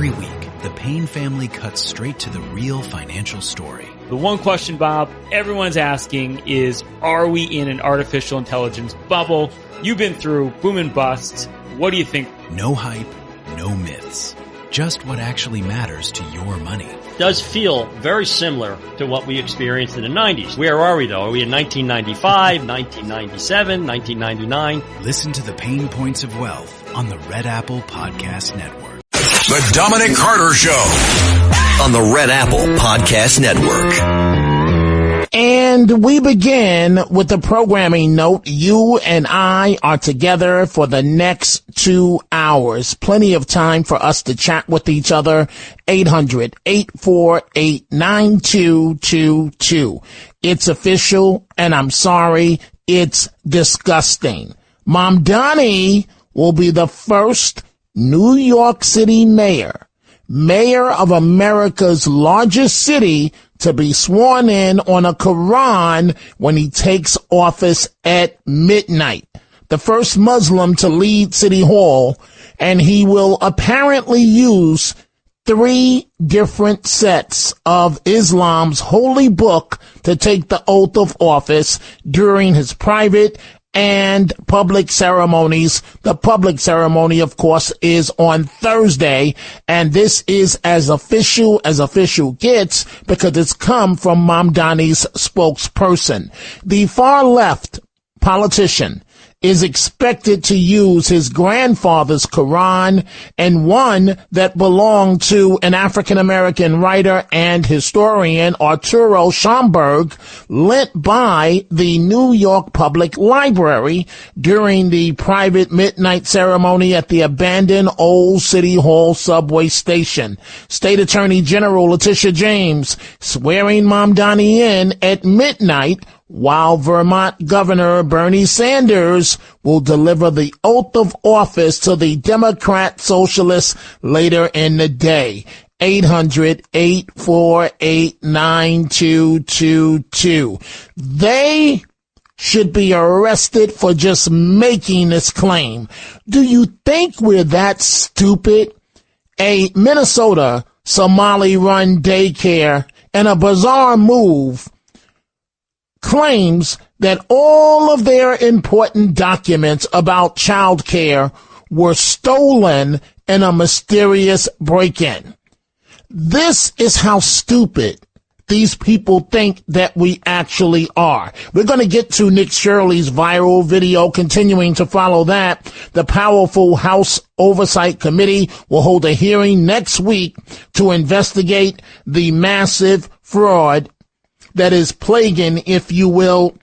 Every week, the Payne family cuts straight to the real financial story. The one question, Bob, everyone's asking is, are we in an artificial intelligence bubble? You've been through boom and bust. What do you think? No hype, no myths. Just what actually matters to your money. Does feel very similar to what we experienced in the 90s. Where are we, though? Are we in 1995, 1997, 1999? Listen to the Pain Points of Wealth on the Red Apple Podcast Network. The Dominic Carter Show on the Red Apple Podcast Network. And we begin with the programming note. You and I are together for the next 2 hours. Plenty of time for us to chat with each other. 800-848-9222. It's official, and I'm sorry, it's disgusting. Mamdani will be the first New York City mayor of America's largest city, to be sworn in on a Quran when he takes office at midnight. The first Muslim to lead City Hall, and he will apparently use 3 different sets of Islam's holy book to take the oath of office during his private and public ceremonies. The public ceremony, of course, is on Thursday, and this is as official gets because it's come from Mamdani's spokesperson. The far left politician is expected to use his grandfather's Quran, and one that belonged to an African-American writer and historian, Arturo Schomburg, lent by the New York Public Library during the private midnight ceremony at the abandoned Old City Hall subway station. State Attorney General Letitia James swearing Mamdani in at midnight, while Vermont Governor Bernie Sanders will deliver the oath of office to the Democrat Socialists later in the day. 800-848-9222. They should be arrested for just making this claim. Do you think we're that stupid? A Minnesota Somali-run daycare, in a bizarre move, claims that all of their important documents about child care were stolen in a mysterious break-in. This is how stupid these people think that we actually are. We're going to get to Nick Shirley's viral video. Continuing to follow that, the powerful House Oversight Committee will hold a hearing next week to investigate the massive fraud that is plaguing, if you will,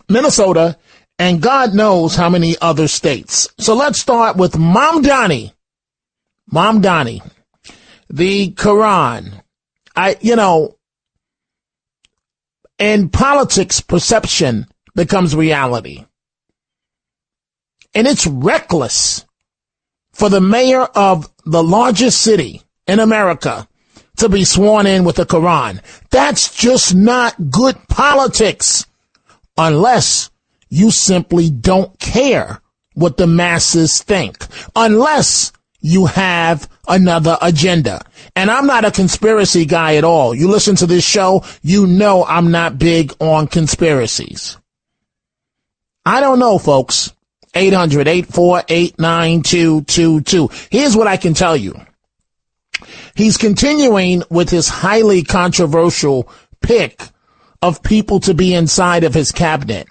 Minnesota and God knows how many other states. So let's start with Mamdani. Mamdani, the Quran. In politics, perception becomes reality. And it's reckless for the mayor of the largest city in America to be sworn in with the Quran. That's just not good politics, unless you simply don't care what the masses think, unless you have another agenda. And I'm not a conspiracy guy at all. You listen to this show, you know I'm not big on conspiracies. I don't know, folks. 800-848-9222. Here's what I can tell you. He's continuing with his highly controversial pick of people to be inside of his cabinet.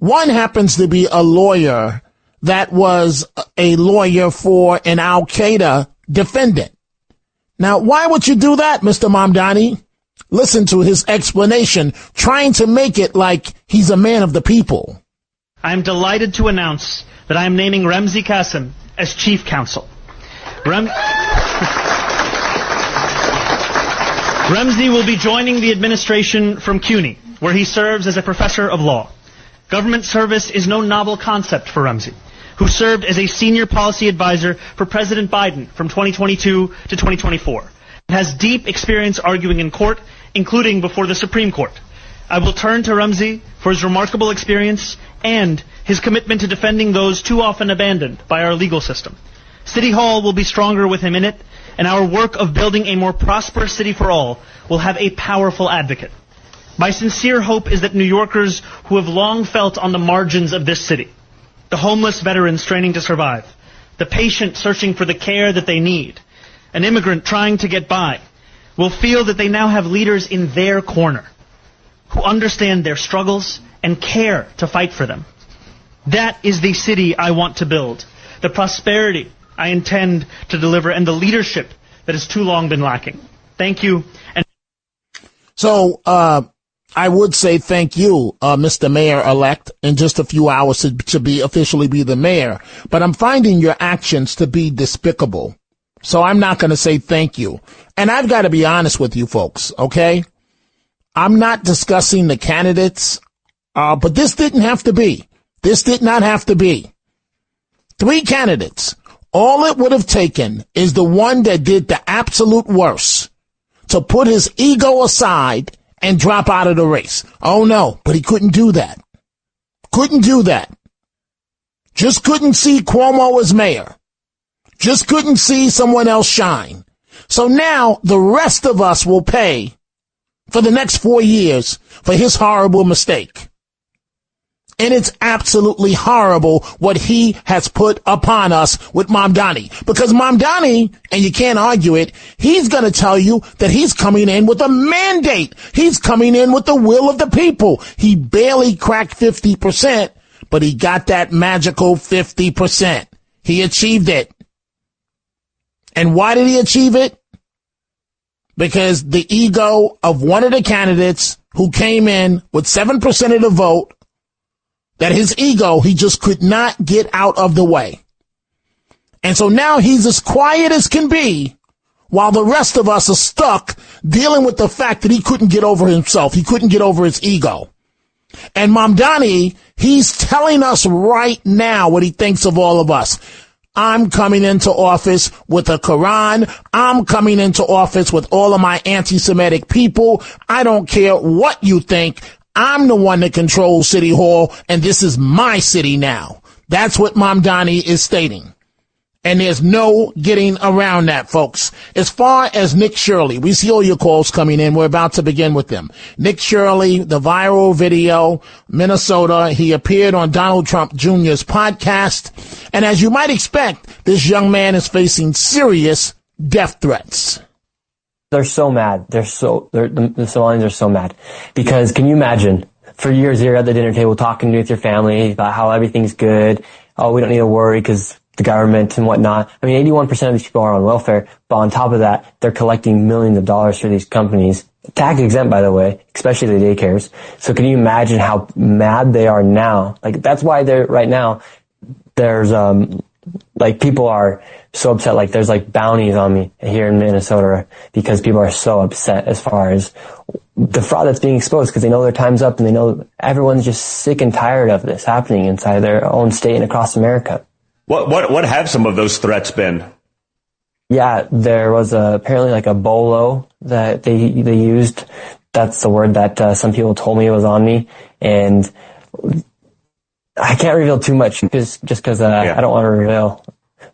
One happens to be a lawyer that was a lawyer for an Al-Qaeda defendant. Now, why would you do that, Mr. Mamdani? Listen to his explanation, trying to make it like he's a man of the people. I am delighted to announce that I am naming Ramzi Qasem as chief counsel. Ramzi will be joining the administration from CUNY, where he serves as a professor of law. Government service is no novel concept for Ramzi, who served as a senior policy advisor for President Biden from 2022 to 2024, and has deep experience arguing in court, including before the Supreme Court. I will turn to Ramzi for his remarkable experience and his commitment to defending those too often abandoned by our legal system. City Hall will be stronger with him in it, and our work of building a more prosperous city for all will have a powerful advocate. My sincere hope is that New Yorkers who have long felt on the margins of this city, the homeless veteran straining to survive, the patient searching for the care that they need, an immigrant trying to get by, will feel that they now have leaders in their corner who understand their struggles and care to fight for them. That is the city I want to build, the prosperity I intend to deliver, and the leadership that has too long been lacking. Thank you. So, I would say thank you, Mr. Mayor-elect, in just a few hours to be officially be the mayor. But I'm finding your actions to be despicable. So I'm not going to say thank you. And I've got to be honest with you folks, okay? I'm not discussing the candidates, but this didn't have to be. This did not have to be. 3 candidates. All it would have taken is the one that did the absolute worst to put his ego aside and drop out of the race. Oh no, but he couldn't do that. Couldn't do that. Just couldn't see Cuomo as mayor. Just couldn't see someone else shine. So now the rest of us will pay for the next 4 years for his horrible mistake. And it's absolutely horrible what he has put upon us with Mamdani. Because Mamdani, and you can't argue it, he's going to tell you that he's coming in with a mandate. He's coming in with the will of the people. He barely cracked 50%, but he got that magical 50%. He achieved it. And why did he achieve it? Because the ego of one of the candidates who came in with 7% of the vote, that his ego, he just could not get out of the way. And so now he's as quiet as can be while the rest of us are stuck dealing with the fact that he couldn't get over himself. He couldn't get over his ego. And Mamdani, he's telling us right now what he thinks of all of us. I'm coming into office with a Quran. I'm coming into office with all of my anti-Semitic people. I don't care what you think. I'm the one that controls City Hall, and this is my city now. That's what Mamdani is stating. And there's no getting around that, folks. As far as Nick Shirley, we see all your calls coming in. We're about to begin with them. Nick Shirley, the viral video, Minnesota. He appeared on Donald Trump Jr.'s podcast. And as you might expect, this young man is facing serious death threats. They're so mad. The Somalians are so mad. Because can you imagine, for years you're at the dinner table talking with your family about how everything's good. Oh, we don't need to worry because the government and whatnot. I mean, 81% of these people are on welfare, but on top of that, they're collecting millions of dollars for these companies. Tax exempt, by the way, especially the daycares. So can you imagine how mad they are now? Like, that's why they're, right now, there's, like, people are so upset. Like, there's like bounties on me here in Minnesota because people are so upset as far as the fraud that's being exposed, because they know their time's up and they know everyone's just sick and tired of this happening inside their own state and across America. What have some of those threats been? Yeah, there was apparently like a bolo that they used. That's the word that some people told me was on me, and I can't reveal too much just because I don't want to reveal.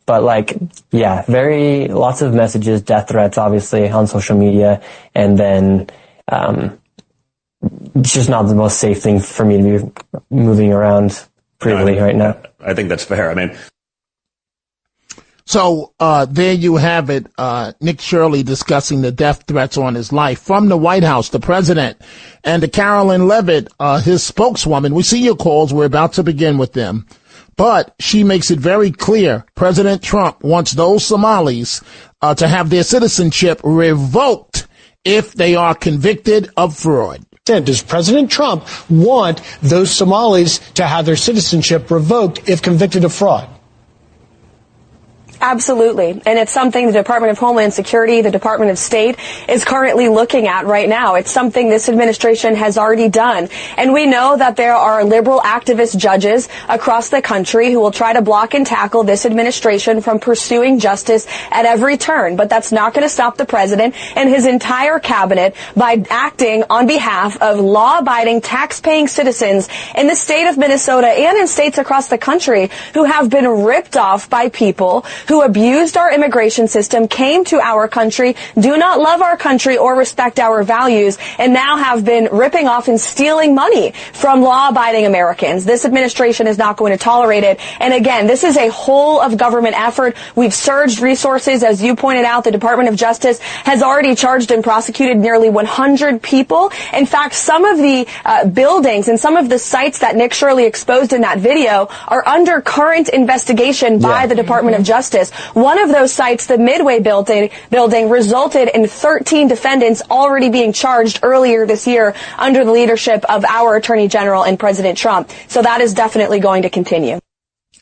But like, yeah, lots of messages, death threats, obviously on social media, and then it's just not the most safe thing for me to be moving around freely right now. I think that's fair. I mean. So there you have it, Nick Shirley discussing the death threats on his life from the White House, the president, and to Carolyn Levitt, his spokeswoman. We see your calls. We're about to begin with them. But she makes it very clear President Trump wants those Somalis to have their citizenship revoked if they are convicted of fraud. Does President Trump want those Somalis to have their citizenship revoked if convicted of fraud? Absolutely. And it's something the Department of Homeland Security, the Department of State is currently looking at right now. It's something this administration has already done. And we know that there are liberal activist judges across the country who will try to block and tackle this administration from pursuing justice at every turn. But that's not going to stop the president and his entire cabinet by acting on behalf of law-abiding, tax-paying citizens in the state of Minnesota and in states across the country who have been ripped off by people who abused our immigration system, came to our country, do not love our country or respect our values, and now have been ripping off and stealing money from law-abiding Americans. This administration is not going to tolerate it. And again, this is a whole of government effort. We've surged resources. As you pointed out, the Department of Justice has already charged and prosecuted nearly 100 people. In fact, some of the buildings and some of the sites that Nick Shirley exposed in that video are under current investigation by the Department of Justice. One of those sites, the Midway building resulted in 13 defendants already being charged earlier this year under the leadership of our Attorney General and President Trump. So that is definitely going to continue.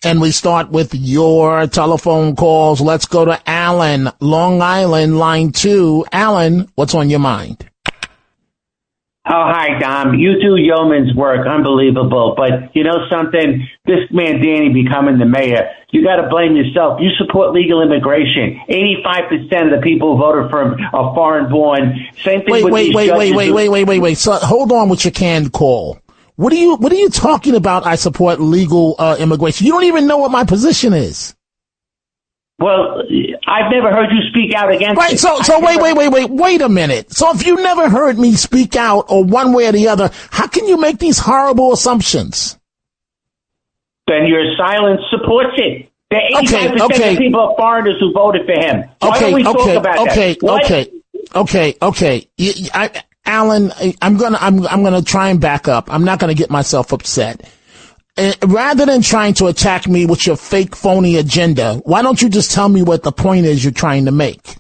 And we start with your telephone calls. Let's go to Alan, Long Island, line 2. Alan, what's on your mind? Oh, hi, Dom. You do yeoman's work. Unbelievable. But you know something? This Mamdani becoming the mayor, you got to blame yourself. You support legal immigration. 85% of the people who voted for him are foreign-born. Same thing with these judges. Wait. So hold on with your canned call. What are you talking about? I support legal immigration. You don't even know what my position is. Well, I've never heard you speak out against it. So wait a minute. So if you never heard me speak out or one way or the other, how can you make these horrible assumptions? Then your silence supports it. The 85% of people are foreigners who voted for him. Why don't we talk about that? Alan, I'm gonna try and back up. I'm not gonna get myself upset. Rather than trying to attack me with your fake, phony agenda, why don't you just tell me what the point is you're trying to make?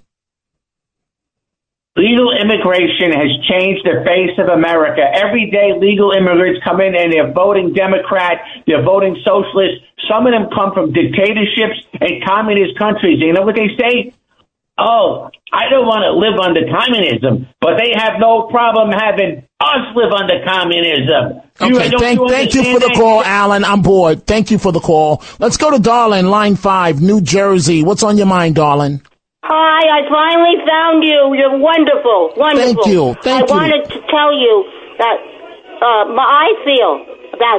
Legal immigration has changed the face of America. Every day, legal immigrants come in and they're voting Democrat, they're voting socialist. Some of them come from dictatorships and communist countries. You know what they say? Oh, I don't want to live under communism, but they have no problem having us live under communism. Okay, thank you for the call, Alan. I'm bored. Thank you for the call. Let's go to Darlin, line 5, New Jersey. What's on your mind, Darlin? Hi, I finally found you. You're wonderful. Wonderful. Thank you. I wanted to tell you that I feel that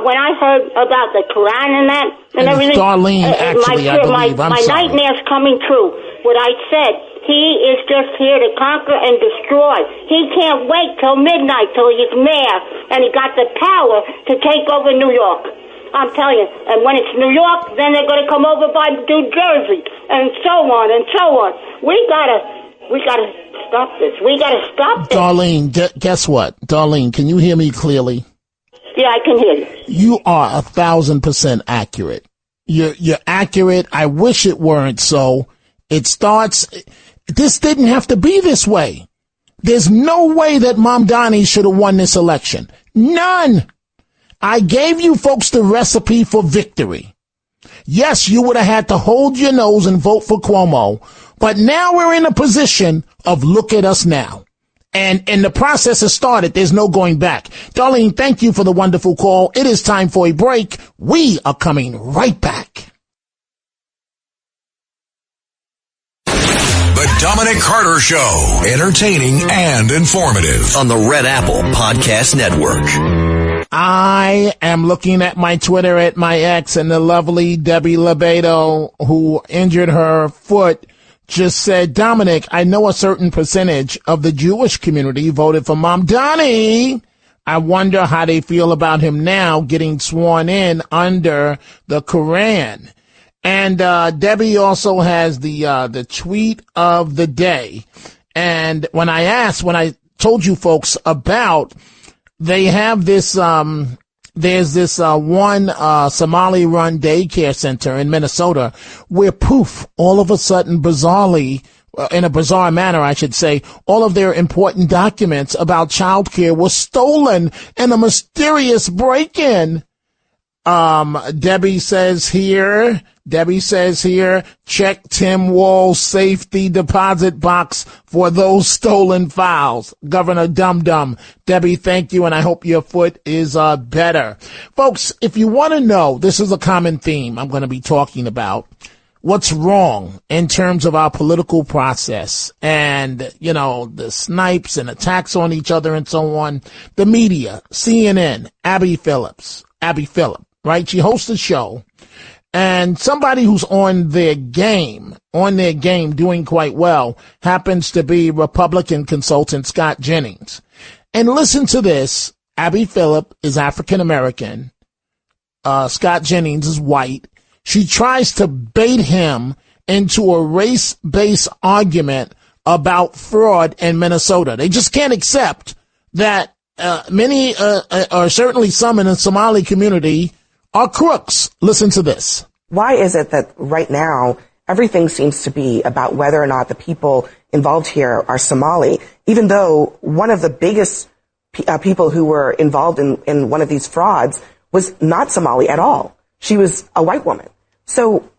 when I heard about the Quran and everything, Darlene, actually, I believe. My nightmare's coming true. What I said, he is just here to conquer and destroy. He can't wait till midnight till he's mayor, and he got the power to take over New York. I'm telling you. And when it's New York, then they're going to come over by New Jersey, and so on and so on. We gotta stop this. We gotta stop this. Darlene, guess what? Darlene, can you hear me clearly? Yeah, I can hear you. You are 1,000% accurate. You're accurate. I wish it weren't so. This didn't have to be this way. There's no way that Mamdani should have won this election. None. I gave you folks the recipe for victory. Yes, you would have had to hold your nose and vote for Cuomo, but now we're in a position of look at us now. And the process has started. There's no going back. Darlene, thank you for the wonderful call. It is time for a break. We are coming right back. The Dominic Carter Show. Entertaining and informative on the Red Apple Podcast Network. I am looking at my Twitter at my ex, and the lovely Debbie Lebedo, who injured her foot, just said, Dominic, I know a certain percentage of the Jewish community voted for Mamdani. I wonder how they feel about him now getting sworn in under the Quran. And Debbie also has the tweet of the day. And when I told you folks about, they have this, there's this one Somali-run daycare center in Minnesota where poof, all of a sudden, bizarrely, in a bizarre manner, I should say, all of their important documents about childcare were stolen in a mysterious break-in. Debbie says here, check Tim Walz's safety deposit box for those stolen files. Governor Dum Dum. Debbie, thank you, and I hope your foot is better. Folks, if you want to know, this is a common theme I'm going to be talking about. What's wrong in terms of our political process and, you know, the snipes and attacks on each other and so on. The media, CNN, Abby Phillip, right? She hosts a show And somebody who's on their game, doing quite well, happens to be Republican consultant Scott Jennings. And listen to this. Abby Phillip is African American. Scott Jennings is white. She tries to bait him into a race-based argument about fraud in Minnesota. They just can't accept that many, or certainly some in the Somali community, are crooks. Listen to this. Why is it that right now everything seems to be about whether or not the people involved here are Somali, even though one of the biggest people who were involved in one of these frauds was not Somali at all. She was a white woman. So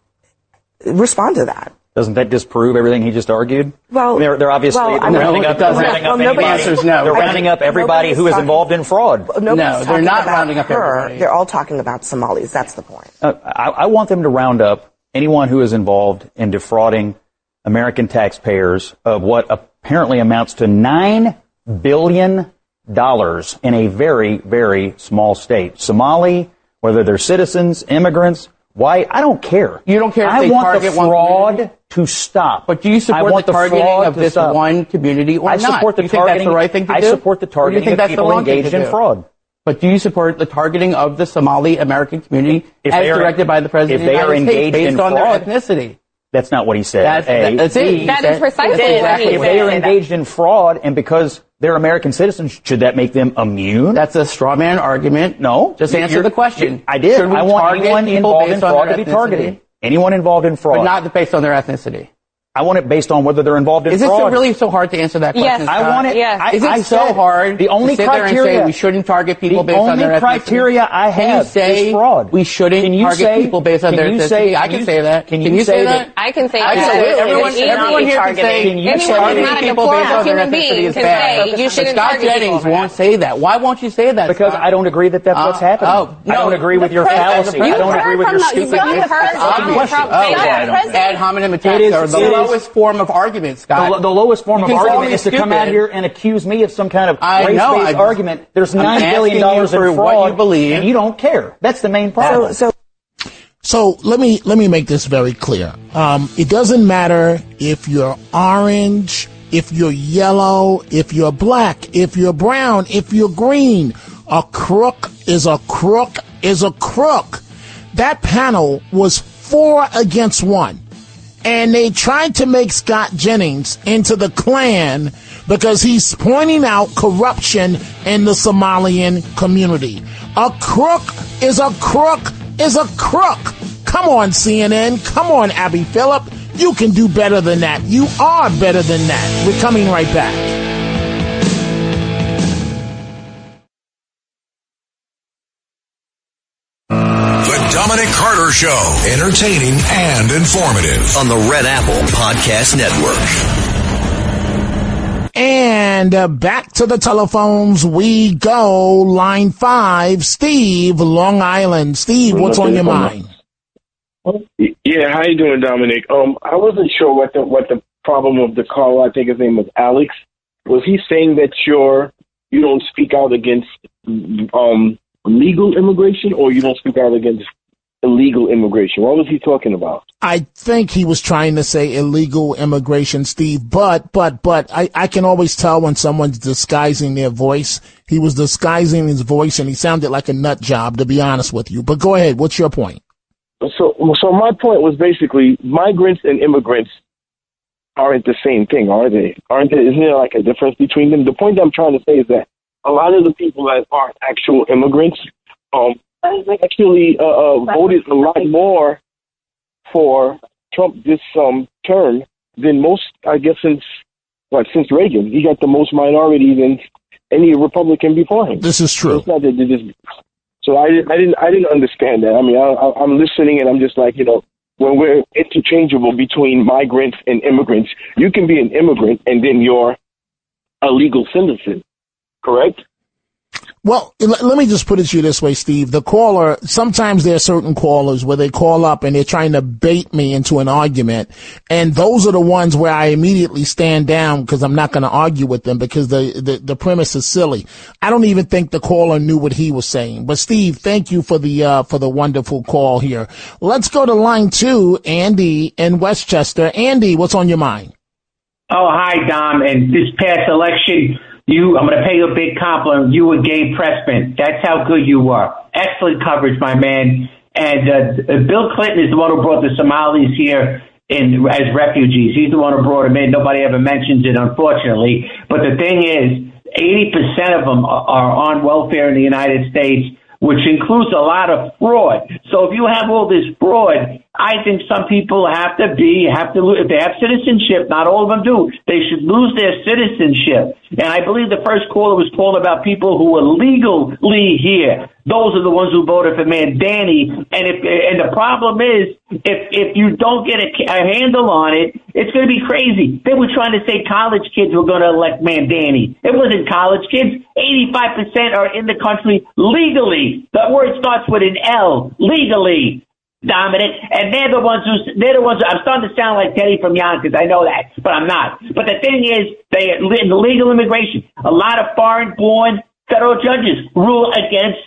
respond to that. Doesn't that disprove everything he just argued? Well, they're obviously rounding up everybody who is involved in fraud. No, they're not rounding up everybody. They're all talking about Somalis. That's the point. I want them to round up anyone who is involved in defrauding American taxpayers of what apparently amounts to $9 billion in a very, very small state. Somali, whether they're citizens, immigrants, white, I don't care. You don't care if they target one fraud to stop. But do you support the targeting of this one community or not? I support the targeting. That's the right thing to do? I support the targeting of people engaged in fraud. But do you support the targeting of the Somali American community as directed by the President of the United States based on their ethnicity? That's not what he said. That's it. That is precisely what he said. If they are engaged in fraud and because they're American citizens, should that make them immune? That's a straw man argument. No. Just answer the question. I did. I want anyone involved in fraud to be targeted. Anyone involved in fraud. But not based on their ethnicity. I want it based on whether they're involved in fraud. Is it really so hard to answer that question? Yes. I want it. Yes. Is it so hard the only to sit criteria, there and say we shouldn't target people based on their ethnicity? The only criteria I have is fraud. We shouldn't target people based on their ethnicity? I can say that. Can you say that? I can say that. Everyone here can say targeting people based on their ethnicity is bad. You shouldn't Scott Jennings won't say that. Why won't you say that? Because I don't agree that that's what's happening. I don't agree with your fallacy. I don't agree with your stupid ad hominem attacks are the lowest form of argument, Scott. The lowest form of argument is to come out here and accuse me of some kind of race-based argument. There's $9 billion in fraud, what you believe, and you don't care. That's the main problem. So let me make this very clear. It doesn't matter if you're orange, if you're yellow, if you're black, if you're brown, if you're green. A crook is a crook is a crook. That panel was 4 against 1. And they tried to make Scott Jennings into the Klan because he's pointing out corruption in the Somalian community. A crook is a crook is a crook. Come on, CNN. Come on, Abby Phillip. You can do better than that. You are better than that. We're coming right back. Dominic Carter Show. Entertaining and informative on the Red Apple Podcast Network. And back to the telephones we go. Line 5, Steve, Long Island. Steve, what's on your mind? Yeah, how you doing, Dominic? I wasn't sure what the problem of the caller, I think his name was Alex. Was he saying that you don't speak out against legal immigration, or you don't speak out against illegal immigration? What was he talking about? I think he was trying to say illegal immigration, Steve, but I can always tell when someone's disguising their voice. He was disguising his voice and he sounded like a nut job, to be honest with you. But go ahead. What's your point? So my point was basically migrants and immigrants aren't the same thing, are they? Isn't there like a difference between them? The point I'm trying to say is that a lot of the people that aren't actual immigrants, actually voted a lot more for Trump this term than most, I guess, since Reagan. He got the most minority than any Republican before him. This is true. So it's not that they just. So I didn't understand that. I mean, I'm listening and I'm just like, when we're interchangeable between migrants and immigrants, you can be an immigrant and then you're a legal citizen, correct? Well, let me just put it to you this way, Steve. The caller, sometimes there are certain callers where they call up and they're trying to bait me into an argument. And those are the ones where I immediately stand down because I'm not going to argue with them because the premise is silly. I don't even think the caller knew what he was saying. But Steve, thank you for the wonderful call here. Let's go to line 2, Andy in Westchester. Andy, what's on your mind? Oh, hi, Dom. And this past election, I'm going to pay you a big compliment. You were Gabe Pressman. That's how good you were. Excellent coverage, my man. And Bill Clinton is the one who brought the Somalis here as refugees. He's the one who brought them in. Nobody ever mentions it, unfortunately. But the thing is, 80% of them are on welfare in the United States, which includes a lot of fraud. So if you have all this fraud, I think some people have to if they have citizenship, not all of them do, they should lose their citizenship. And I believe the first caller was calling about people who were legally here. Those are the ones who voted for Mamdani. And the problem is, if you don't get a handle on it, it's going to be crazy. They were trying to say college kids were going to elect Mamdani. It wasn't college kids. 85% are in the country legally. The word starts with an L, legally. Dominic, and they're the ones who I'm starting to sound like Teddy from Yonkers. I know that, but I'm not. But the thing is, in the legal immigration, a lot of foreign-born federal judges rule against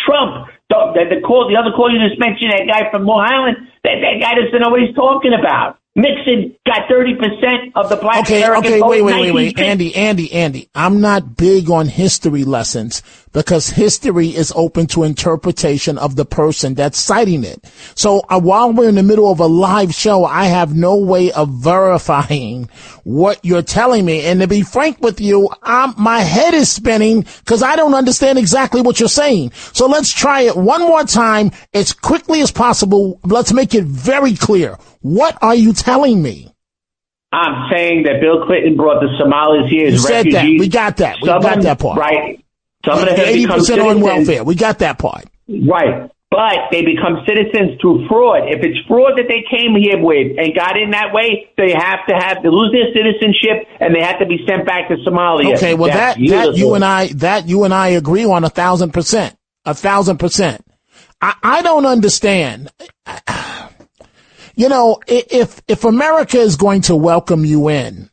Trump. The other call you just mentioned, that guy from Long Island, that guy doesn't know what he's talking about. Nixon got 30% of the black American vote. Wait. Andy. I'm not big on history lessons because history is open to interpretation of the person that's citing it. So while we're in the middle of a live show, I have no way of verifying what you're telling me. And to be frank with you, my head is spinning because I don't understand exactly what you're saying. So let's try it one more time as quickly as possible. Let's make it very clear. What are you telling me? I'm saying that Bill Clinton brought the Somalis here as refugees. That. We got that. We got that part. Right. Some of them have become 80% on welfare. We got that part. Right. But they become citizens through fraud. If it's fraud that they came here with and got in that way, they have to lose their citizenship and they have to be sent back to Somalia. Okay, well that you and I agree on 1,000%. 1,000%. I don't understand. You know, if America is going to welcome you in,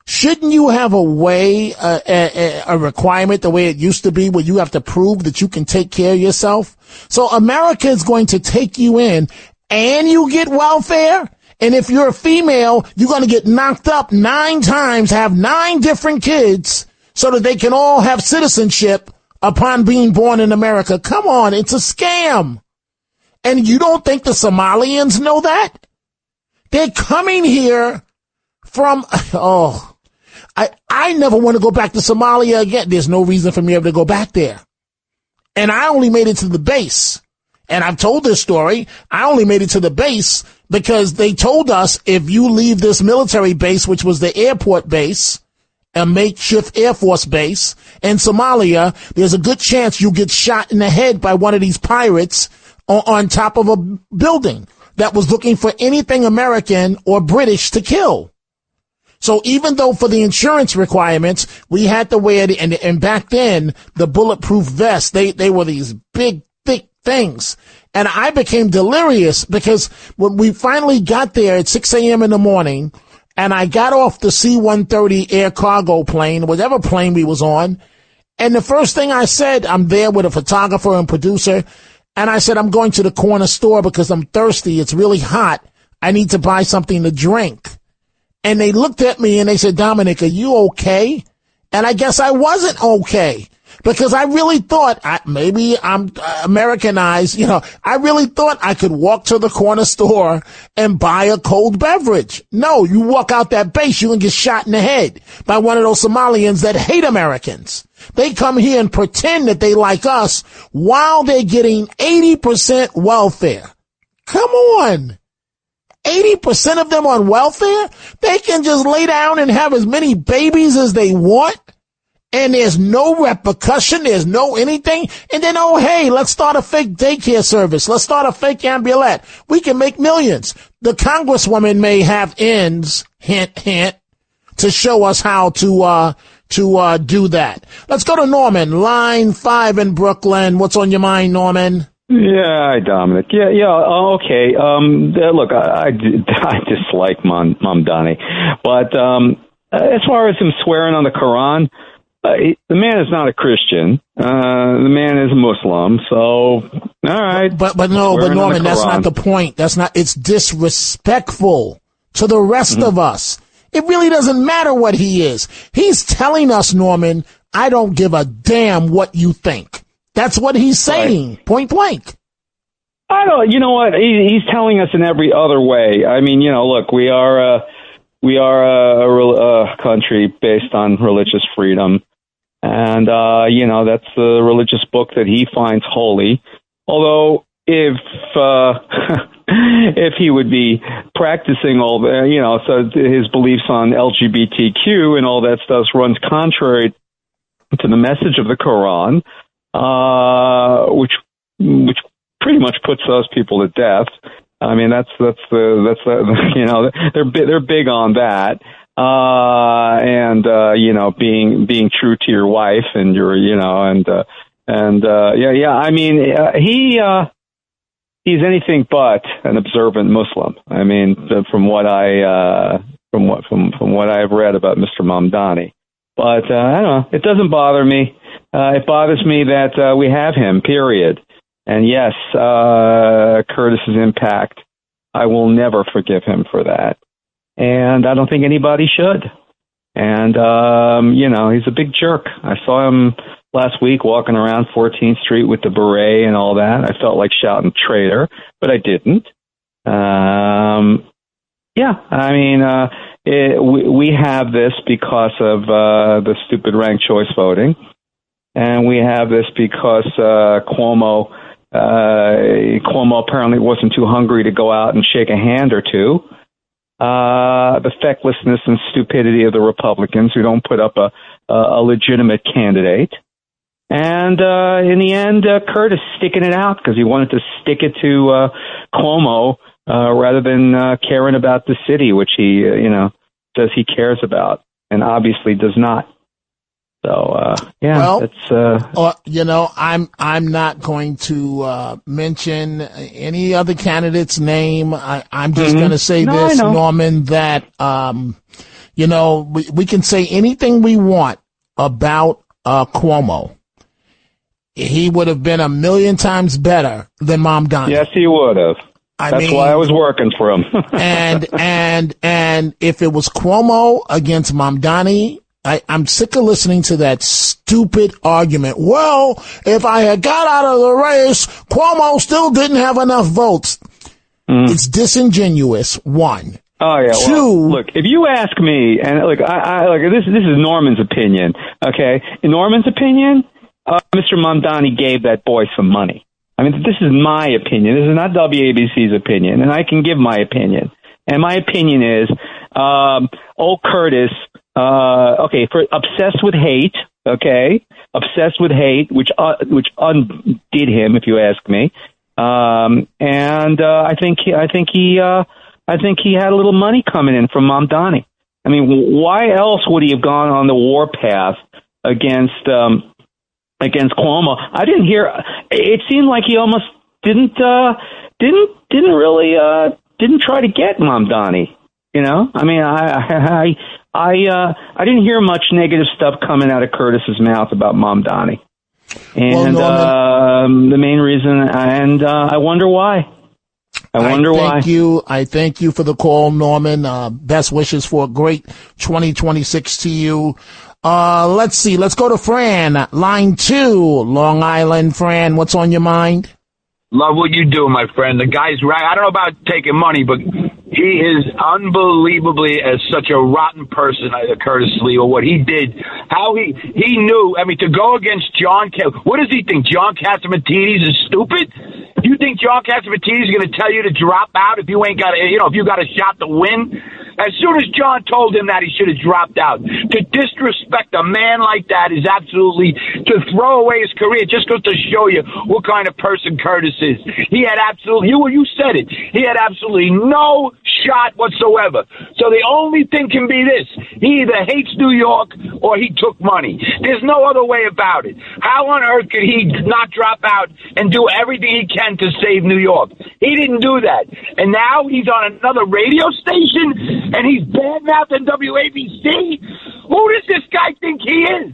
shouldn't you have a way, a requirement the way it used to be where you have to prove that you can take care of yourself? So America is going to take you in and you get welfare. And if you're a female, you're going to get knocked up 9 times, have 9 different kids so that they can all have citizenship upon being born in America. Come on, it's a scam. And you don't think the Somalians know that? They're coming here from, I never want to go back to Somalia again. There's no reason for me ever to go back there. And I only made it to the base. And I've told this story. I only made it to the base because they told us if you leave this military base, which was the airport base, a makeshift Air Force base in Somalia, there's a good chance you'll get shot in the head by one of these pirates on top of a building that was looking for anything American or British to kill. So even though for the insurance requirements, we had to wear and back then, the bulletproof vests, they were these big, thick things. And I became delirious because when we finally got there at 6 a.m. in the morning, and I got off the C-130 air cargo plane, whatever plane we was on, and the first thing I said, I'm there with a photographer and producer, and I said, I'm going to the corner store because I'm thirsty. It's really hot. I need to buy something to drink. And they looked at me and they said, Dominic, are you okay? And I guess I wasn't okay because I really thought, maybe I'm Americanized, I really thought I could walk to the corner store and buy a cold beverage. No, you walk out that base, you're going to get shot in the head by one of those Somalians that hate Americans. They come here and pretend that they like us while they're getting 80% welfare. Come on. 80% of them on welfare? They can just lay down and have as many babies as they want. And there's no repercussion. There's no anything. And then, hey, let's start a fake daycare service. Let's start a fake ambulette. We can make millions. The congresswoman may have ends, hint, hint, to show us how to to do that. Let's go to Norman, line 5 in Brooklyn. What's on your mind, Norman? Yeah, hi, Dominic. Yeah. Okay. Look, I dislike Mamdani, but as far as him swearing on the Quran, the man is not a Christian. The man is a Muslim. So, all right. But Norman, that's not the point. It's disrespectful to the rest of us. It really doesn't matter what he is. He's telling us, Norman, I don't give a damn what you think. That's what he's saying, point blank. I don't. You know what? He's telling us in every other way. I mean, look, we are a country based on religious freedom, and that's the religious book that he finds holy. Although, if he would be practicing all the, so his beliefs on LGBTQ and all that stuff runs contrary to the message of the Quran. Which pretty much puts those people to death. I mean, that's they're big on that. Being true to your wife and your, I mean, he's anything but an observant Muslim. I mean, from what I've read about Mr. Mamdani. But I don't know. It doesn't bother me. It bothers me that we have him, period. And yes, Curtis's impact, I will never forgive him for that. And I don't think anybody should. And, he's a big jerk. I saw him last week walking around 14th Street with the beret and all that. I felt like shouting traitor, but I didn't. We have this because of the stupid ranked choice voting. And we have this because Cuomo apparently wasn't too hungry to go out and shake a hand or two. The fecklessness and stupidity of the Republicans who don't put up a legitimate candidate. And in the end, Curtis sticking it out because he wanted to stick it to Cuomo rather than caring about the city, which he, says he cares about and obviously does not. So, I'm not going to mention any other candidate's name. I'm just going to say this, Norman, that, we can say anything we want about Cuomo. He would have been 1,000,000 times better than Mamdani. Yes, he would have. That's why I was working for him. and if it was Cuomo against Mamdani, I'm sick of listening to that stupid argument. Well, if I had got out of the race, Cuomo still didn't have enough votes. It's disingenuous, one. Oh, yeah. Two. Well, look, if you ask me, and look, this is Norman's opinion, okay? In Norman's opinion, Mr. Mamdani gave that boy some money. I mean, this is my opinion. This is not WABC's opinion, and I can give my opinion. And my opinion is, old Curtis, obsessed with hate, which undid him, if you ask me. I think he had a little money coming in from Mamdani. I mean, why else would he have gone on the war path against Cuomo? I didn't hear. It seemed like he almost didn't try to get Mamdani. I mean, I didn't hear much negative stuff coming out of Curtis's mouth about Mamdani, and the main reason, and I wonder why. I thank you for the call, Norman. Best wishes for a great 2026 to you. Let's see. Let's go to Fran, line 2, Long Island. Fran, what's on your mind? Love what you do, my friend. The guy's right. I don't know about taking money, but he is unbelievably as such a rotten person, Curtis Sliwa, what he did, how he knew, I mean, to go against John, what does he think, John Catsimatidis is stupid? You think John Catsimatidis is going to tell you to drop out if you ain't got, if you got a shot to win? As soon as John told him that, he should have dropped out. To disrespect a man like that is absolutely, to throw away his career just goes to show you what kind of person Curtis is. He had absolutely, you said it, he had absolutely no shot whatsoever. So the only thing can be this: he either hates New York or he took money. There's no other way about it. How on earth could he not drop out and do everything he can to save New York? He didn't do that. And now he's on another radio station and he's bad-mouthing WABC? Who does this guy think he is?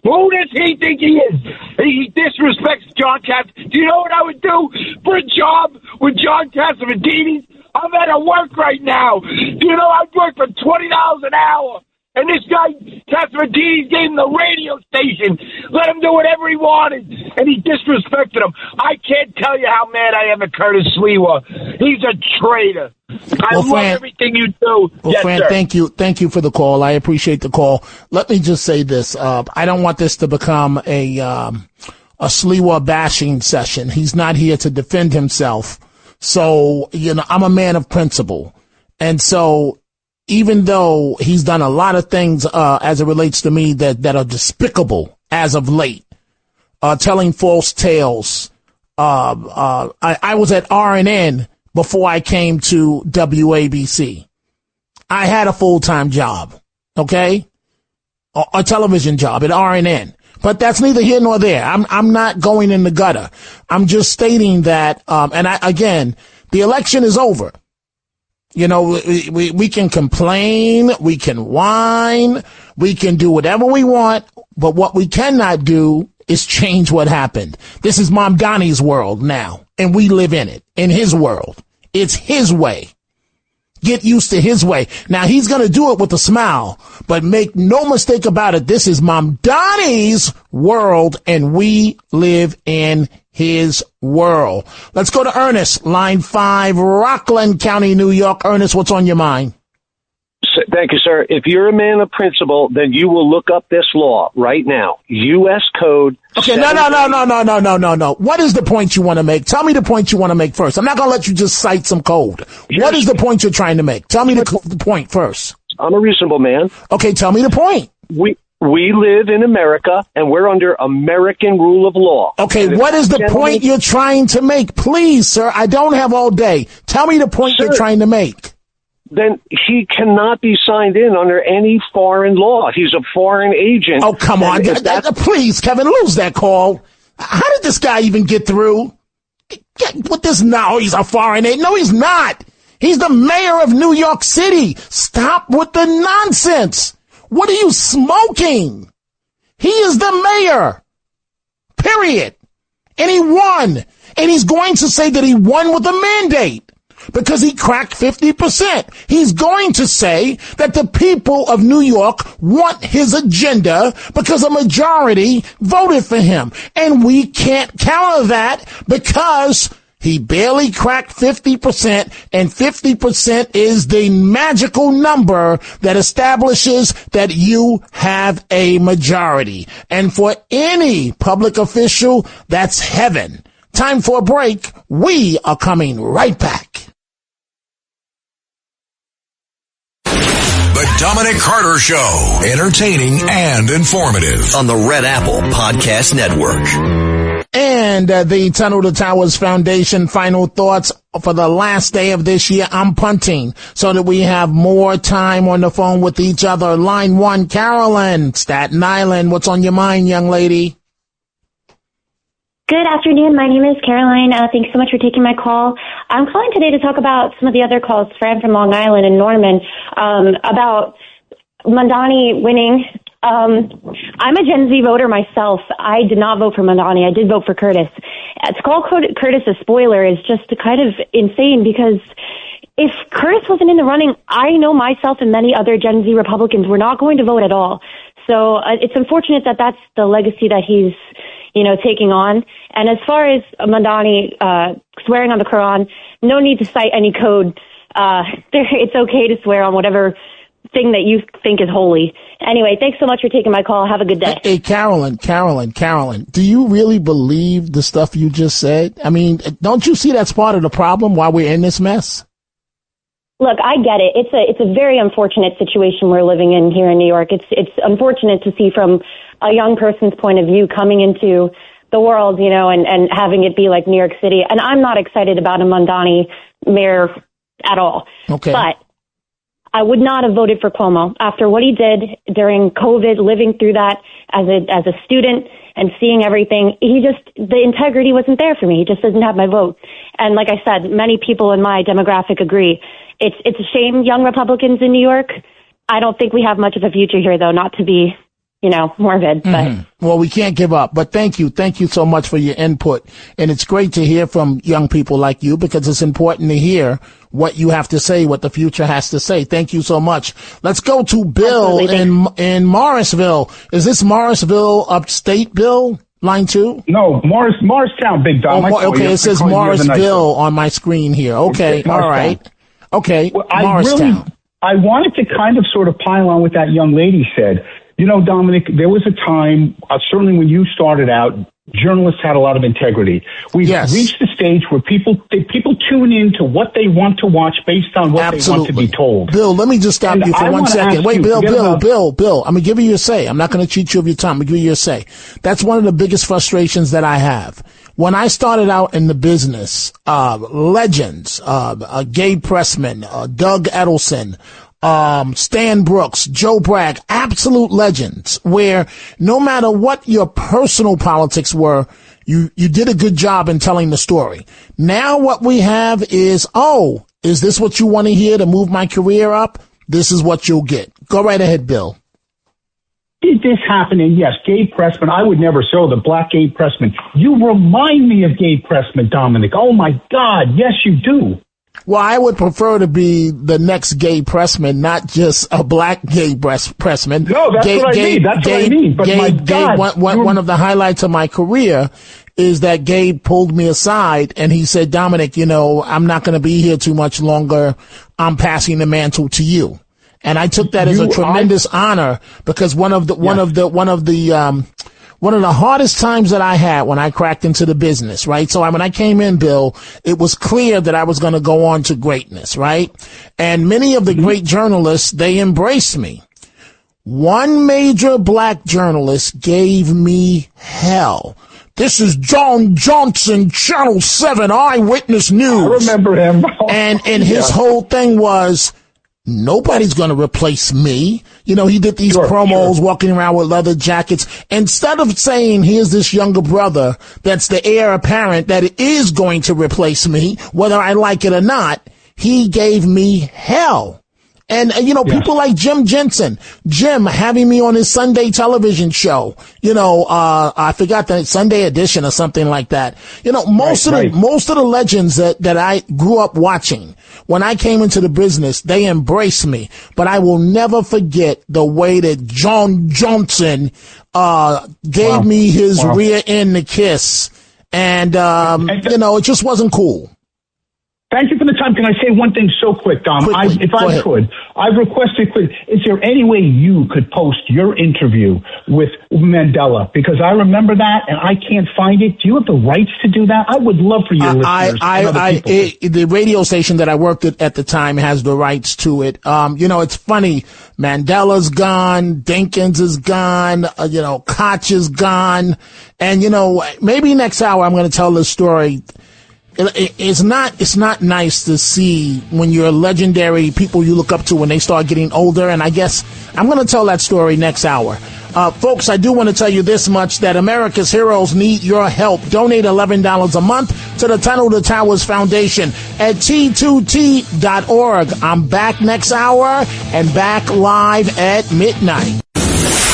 Who does he think he is? He disrespects John Katz. Do you know what I would do for a job with John Catsimatidis? I'm at work right now. Do you know I'd work for $20 an hour? And this guy, Catsimatidis, gave him the radio station, let him do whatever he wanted, and he disrespected him. I can't tell you how mad I am at Curtis Sliwa. He's a traitor. I love everything you do. Well, yes, Fran, sir. thank you for the call. I appreciate the call. Let me just say this. I don't want this to become a Sliwa bashing session. He's not here to defend himself. So, I'm a man of principle. And so, even though he's done a lot of things as it relates to me that are despicable as of late, telling false tales. I was at RNN before I came to WABC. I had a full-time job, okay? A television job at RNN. But that's neither here nor there. I'm not going in the gutter. I'm just stating that, again, the election is over. We can complain, we can whine, we can do whatever we want, but what we cannot do is change what happened. This is Mamdani's world now, and we live in it, in his world. It's his way. Get used to his way. Now, he's going to do it with a smile, but make no mistake about it. This is Mamdani's world, and we live in his world. Let's go to Ernest, line 5, Rockland County, New York. Ernest, what's on your mind? Thank you, sir. If you're a man of principle, then you will look up this law right now. U.S. Code. Okay, no. What is the point you want to make? Tell me the point you want to make first. I'm not going to let you just cite some code. What is the point you're trying to make? Tell me the point first. I'm a reasonable man. Okay, tell me the point. We live in America, and we're under American rule of law. Okay, what is the point you're trying to make? Please, sir, I don't have all day. Tell me the point you're trying to make. Then he cannot be signed in under any foreign law. He's a foreign agent. Oh, come on. Please, Kevin, lose that call. How did this guy even get through? With this now, he's a foreign agent. No, he's not. He's the mayor of New York City. Stop with the nonsense. What are you smoking? He is the mayor. Period. And he won. And he's going to say that he won with a mandate because he cracked 50%. He's going to say that the people of New York want his agenda because a majority voted for him. And we can't counter that because he barely cracked 50%, and 50% is the magical number that establishes that you have a majority. And for any public official, that's heaven. Time for a break. We are coming right back. The Dominic Carter Show. Entertaining and informative. On the Red Apple Podcast Network. And the Tunnel to Towers Foundation final thoughts for the last day of this year. I'm punting so that we have more time on the phone with each other. Line 1, Carolyn, Staten Island. What's on your mind, young lady? Good afternoon. My name is Caroline. Thanks so much for taking my call. I'm calling today to talk about some of the other calls, Fran from Long Island and Norman, about Mamdani winning. I'm a Gen Z voter myself. I did not vote for Mamdani. I did vote for Curtis. To call Curtis a spoiler is just kind of insane because if Curtis wasn't in the running, I know myself and many other Gen Z Republicans were not going to vote at all. So it's unfortunate that that's the legacy that he's, taking on. And as far as Mamdani swearing on the Quran, no need to cite any code. It's okay to swear on whatever thing that you think is holy. Anyway, thanks so much for taking my call. Have a good day. Hey, Carolyn, do you really believe the stuff you just said? I mean, don't you see that's part of the problem why we're in this mess? Look, I get it. It's a very unfortunate situation we're living in here in New York. It's unfortunate to see from a young person's point of view coming into the world, you know, and having it be like New York City. And I'm not excited about a Mamdani mayor at all. Okay. But I would not have voted for Cuomo after what he did during COVID, living through that as a student and seeing everything. The integrity wasn't there for me. He just doesn't have my vote. And like I said, many people in my demographic agree. It's a shame, young Republicans in New York. I don't think we have much of a future here, though, not to be, you know, morbid. But well, we can't give up. But thank you so much for your input. And it's great to hear from young people like you, because it's important to hear what you have to say, what the future has to say. Thank you so much. Let's go to Bill in Morrisville. Is this Morrisville upstate, Bill? Line 2? No, Morristown, Big Dom. Okay, it says Morrisville on my screen here. Okay, all right. Okay, well, Morristown. I wanted to kind of sort of pile on what that young lady said. You know, Dominic, there was a time, certainly when you started out, journalists had a lot of integrity. We've reached the stage where people tune in to what they want to watch based on what they want to be told. Bill, let me just stop you for 1 second. Wait, Bill, I'm going to give you your say. I'm not going to cheat you of your time. I'm going to give you your say. That's one of the biggest frustrations that I have. When I started out in the business, legends, Gabe Pressman, Doug Edelson, Stan Brooks, Joe Bragg, absolute legends, where no matter what your personal politics were, you did a good job in telling the story. Now what we have is, is this what you want to hear to move my career up? This is what you'll get. Go right ahead, Bill. Did this happen? And yes, Gabe Pressman, I would never show the black Gabe Pressman. You remind me of Gabe Pressman, Dominic. Oh my God. Yes, you do. Well, I would prefer to be the next Gabe Pressman, not just a black Gabe Pressman. No, that's what I mean. That's what I mean. But my God. One of the highlights of my career is that Gabe pulled me aside and he said, Dominic, you know, I'm not going to be here too much longer. I'm passing the mantle to you. And I took that as a tremendous honor, because one of the hardest times that I had when I cracked into the business, right? So when I came in, Bill, it was clear that I was going to go on to greatness, right? And many of the great journalists, they embraced me. One major black journalist gave me hell. This is John Johnson, Channel 7 Eyewitness News. I remember him. And his whole thing was, nobody's going to replace me. You know, he did these promos walking around with leather jackets. Instead of saying, here's this younger brother that's the heir apparent that is going to replace me, whether I like it or not, he gave me hell. And, you know, people like Jim Jensen, Jim having me on his Sunday television show, you know, I forgot the Sunday edition or something like that. You know, most of the legends that I grew up watching, when I came into the business, they embraced me. But I will never forget the way that John Johnson, gave me his rear end to kiss. And, you know, it just wasn't cool. Thank you for the time. Can I say one thing so quick, Dom? If I could, I've requested, is there any way you could post your interview with Mandela? Because I remember that and I can't find it. Do you have the rights to do that? I would love for your listeners. The radio station that I worked at the time has the rights to it. You know, it's funny. Mandela's gone. Dinkins is gone. You know, Koch is gone. And, you know, maybe next hour I'm going to tell this story. It's not nice to see when you're legendary people you look up to when they start getting older. And I guess I'm going to tell that story next hour. Folks, I do want to tell you this much, that America's heroes need your help. Donate $11 a month to the Tunnel to Towers Foundation at T2T.org. I'm back next hour and back live at midnight.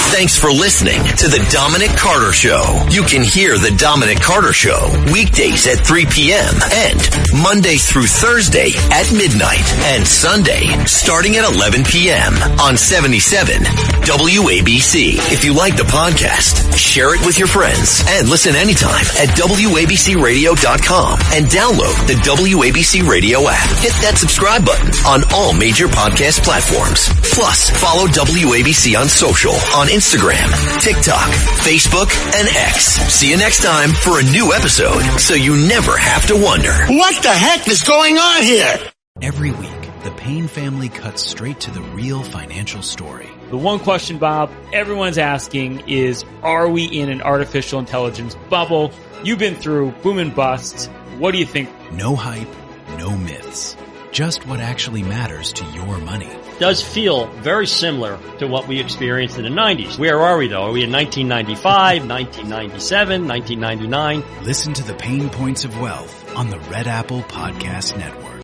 Thanks for listening to The Dominic Carter Show. You can hear The Dominic Carter Show weekdays at 3 p.m. and Monday through Thursday at midnight and Sunday starting at 11 p.m. on 77 WABC. If you like the podcast, share it with your friends and listen anytime at WABCRadio.com and download the WABC Radio app. Hit that subscribe button on all major podcast platforms. Plus, follow WABC on social on Instagram, TikTok, Facebook, and X. See you next time for a new episode so you never have to wonder, what the heck is going on here? Every week, the Payne family cuts straight to the real financial story. The one question, Bob, everyone's asking is, are we in an artificial intelligence bubble? You've been through boom and bust. What do you think? No hype, no myths. Just what actually matters to your money. Does feel very similar to what we experienced in the 90s. Where are we, though? Are we in 1995, 1997, 1999? Listen to the Pain Points of Wealth on the Red Apple Podcast Network.